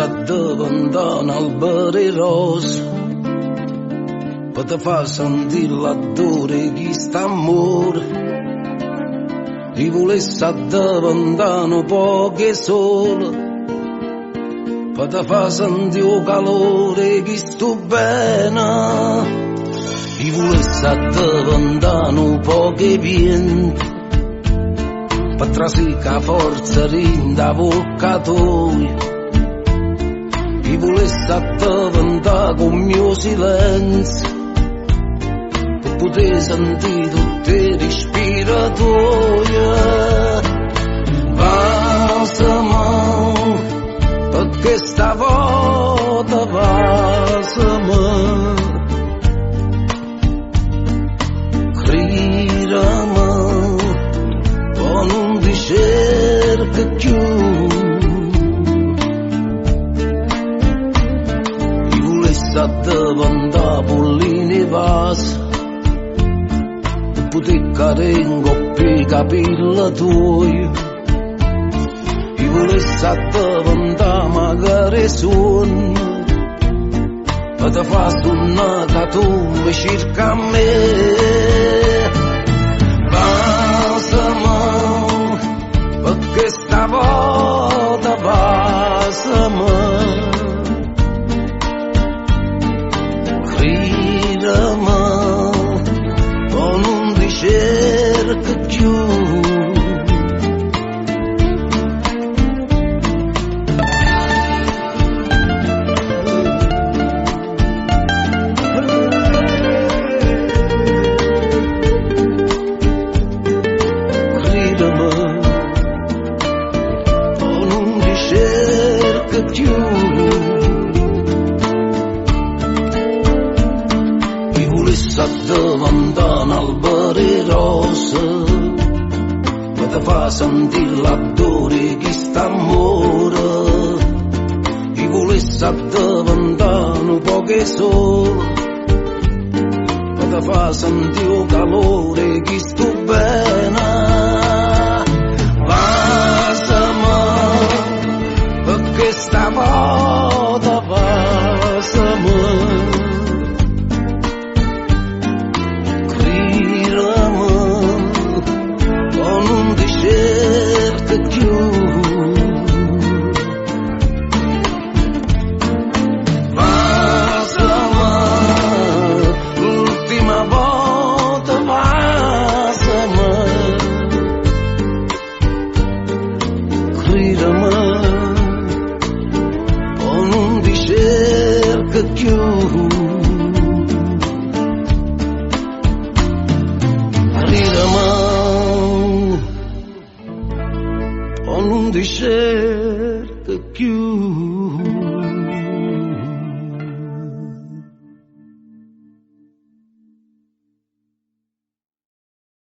addavantare alberi rosa per te far sentire l'odore di st'amore. Ti volessi addavantare un po' che sole per te far sentire il calore che sto bene. Ti volessi addavantare un po' che vento per trasicare forza rinda vocatoio. Ti volessi addavantare con il mio silenzio per poter sentire tutte le respiratorie. Passami, perché stavolta passami. Cerca più, ti volessi addavantare polline vasi per poter cadere in coppia capilla tua. Ti volessi addavantare magari sonno per te far suonare che tu mi cerca a me. Perché stavolta passami, gridami, o non ti cerco più. Ti volessi addavantare alberi rosa per te far sentire l'odore di st'amore. Ti volessi addavantare un po' che sole per te far sentire il calore che sto bene. Perché stavolta passami, gridami, o non ti cerco più. Passami, l'ultima volta passami, gridami, non ti cerca più. Gridami, o non ti cerca più.